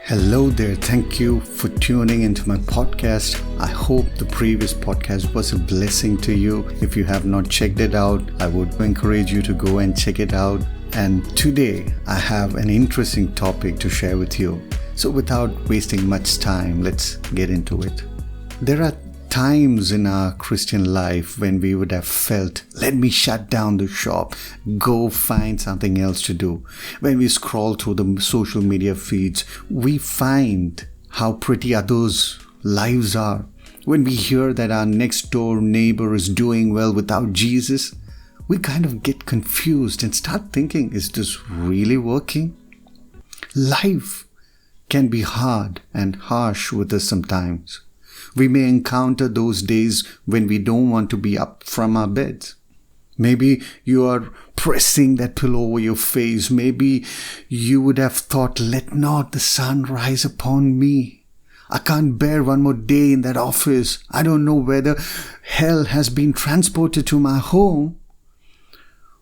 Hello there. Thank you for tuning into my podcast. I hope the previous podcast was a blessing to you. If you have not checked it out, I would encourage you to go and check it out. And today I have an interesting topic to share with you. So without wasting much time, let's get into it. There are times in our Christian life when we would have felt, let me shut down the shop, go find something else to do. When we scroll through the social media feeds, we find how pretty others' lives are. When we hear that our next door neighbor is doing well without Jesus, we kind of get confused and start thinking, is this really working? Life can be hard and harsh with us sometimes. We may encounter those days when we don't want to be up from our beds. Maybe you are pressing that pillow over your face. Maybe you would have thought, let not the sun rise upon me. I can't bear one more day in that office. I don't know whether hell has been transported to my home.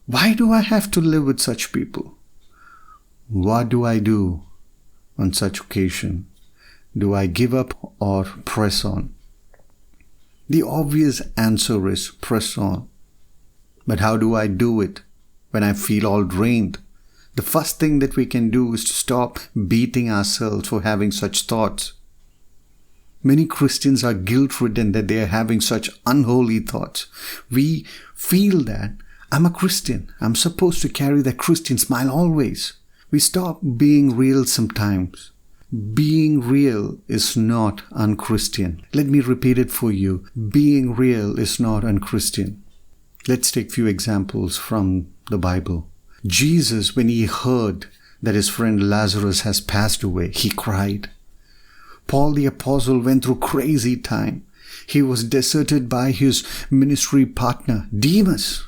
Why do I have to live with such people? What do I do on such occasion? Do I give up or press on? The obvious answer is press on. But how do I do it when I feel all drained? The first thing that we can do is to stop beating ourselves for having such thoughts. Many Christians are guilt-ridden that they are having such unholy thoughts. We feel that I'm a Christian. I'm supposed to carry that Christian smile always. We stop being real sometimes. Being real is not unchristian. Let me repeat it for you. Being real is not unchristian. Let's take a few examples from the Bible. Jesus, when he heard that his friend Lazarus has passed away, he cried. Paul the Apostle went through crazy time. He was deserted by his ministry partner, Demas.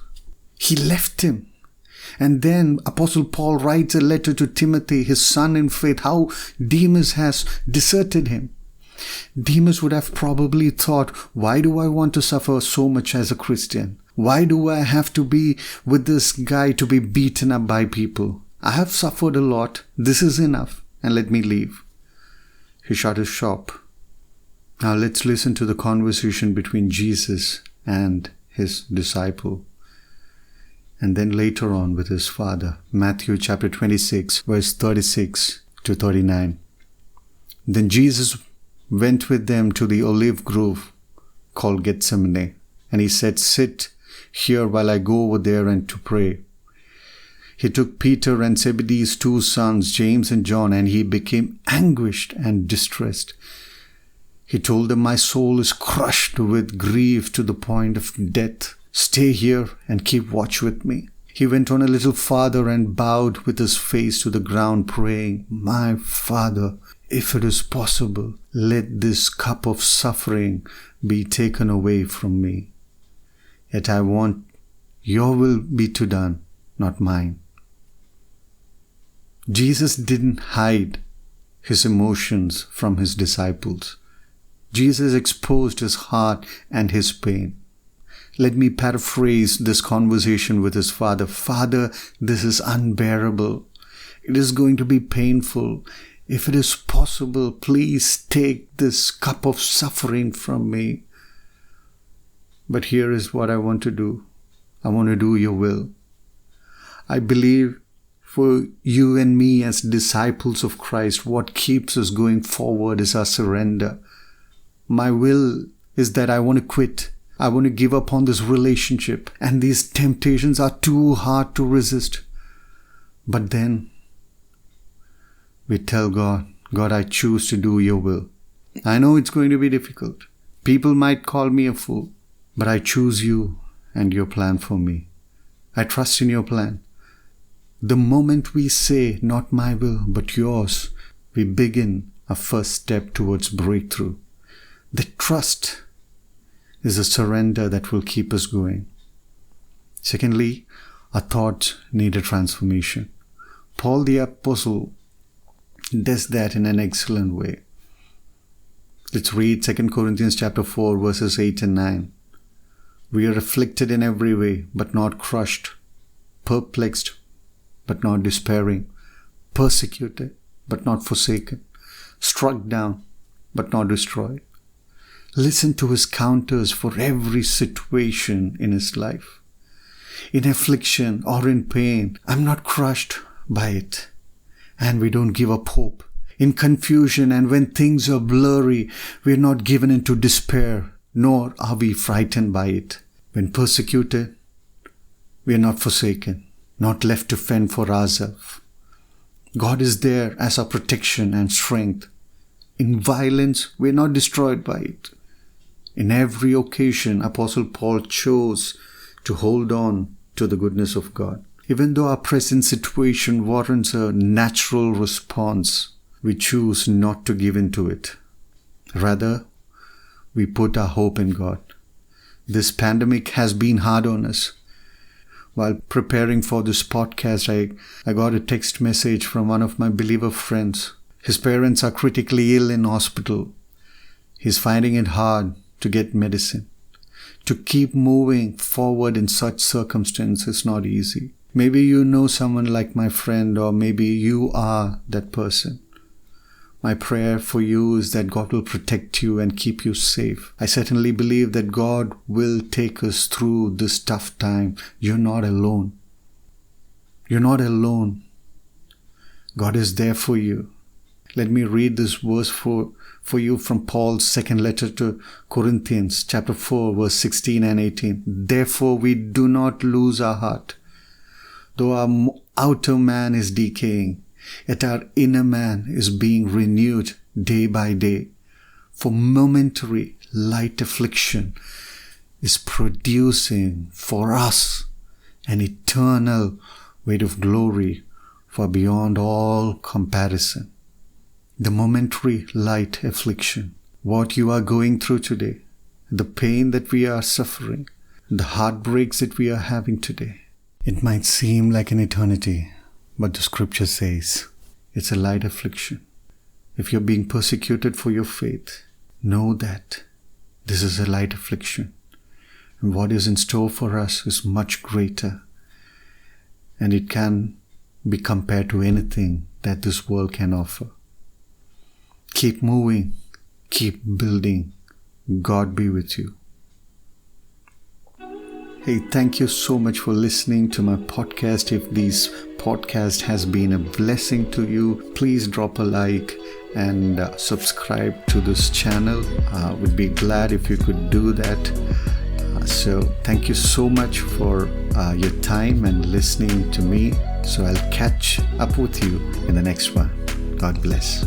He left him. And then Apostle Paul writes a letter to Timothy, his son in faith, how Demas has deserted him. Demas would have probably thought, why do I want to suffer so much as a Christian? Why do I have to be with this guy to be beaten up by people? I have suffered a lot. This is enough. And let me leave. He shut his shop. Now let's listen to the conversation between Jesus and his disciple. And then later on with his Father. Matthew chapter 26, verse 36 to 39. Then Jesus went with them to the olive grove called Gethsemane. And he said, sit here while I go over there and to pray. He took Peter and Zebedee's two sons, James and John, and he became anguished and distressed. He told them, my soul is crushed with grief to the point of death. Stay here and keep watch with me. He went on a little farther and bowed with his face to the ground, praying, my Father, if it is possible, let this cup of suffering be taken away from me. Yet I want your will be to done, not mine. Jesus didn't hide his emotions from his disciples. Jesus exposed his heart and his pain. Let me paraphrase this conversation with his Father. Father, this is unbearable. It is going to be painful. If it is possible, please take this cup of suffering from me. But here is what I want to do. I want to do your will. I believe for you and me as disciples of Christ, what keeps us going forward is our surrender. My will is that I want to quit. I want to give up on this relationship, and these temptations are too hard to resist. But then we tell God, God, I choose to do your will. I know it's going to be difficult. People might call me a fool, but I choose you and your plan for me. I trust in your plan. The moment we say, not my will, but yours, we begin a first step towards breakthrough. The trust is a surrender that will keep us going. Secondly, our thoughts need a transformation. Paul the Apostle does that in an excellent way. Let's read 2 Corinthians chapter 4, verses 8 and 9. We are afflicted in every way, but not crushed, perplexed, but not despairing, persecuted, but not forsaken, struck down but not destroyed. Listen to his counters for every situation in his life. In affliction or in pain, I'm not crushed by it. And we don't give up hope. In confusion and when things are blurry, we're not given into despair, nor are we frightened by it. When persecuted, we are not forsaken, not left to fend for ourselves. God is there as our protection and strength. In violence, we are not destroyed by it. In every occasion, Apostle Paul chose to hold on to the goodness of God. Even though our present situation warrants a natural response, we choose not to give in to it. Rather, we put our hope in God. This pandemic has been hard on us. While preparing for this podcast, I got a text message from one of my believer friends. His parents are critically ill in hospital. He's finding it hard to get medicine. To keep moving forward in such circumstances is not easy. Maybe you know someone like my friend, or maybe you are that person. My prayer for you is that God will protect you and keep you safe. I certainly believe that God will take us through this tough time. You're not alone. You're not alone. God is there for you. Let me read this verse for you from Paul's second letter to Corinthians, chapter 4, verse 16 and 18. Therefore, we do not lose our heart. Though our outer man is decaying, yet our inner man is being renewed day by day. For momentary light affliction is producing for us an eternal weight of glory far beyond all comparison. The momentary light affliction, what you are going through today, the pain that we are suffering, the heartbreaks that we are having today, it might seem like an eternity, but the scripture says it's a light affliction. If you're being persecuted for your faith, know that this is a light affliction. And what is in store for us is much greater. And it can be compared to anything that this world can offer. Keep moving. Keep building. God be with you. Hey, thank you so much for listening to my podcast. If this podcast has been a blessing to you, please drop a like and subscribe to this channel. I would be glad if you could do that. So thank you so much for your time and listening to me. So I'll catch up with you in the next one. God bless.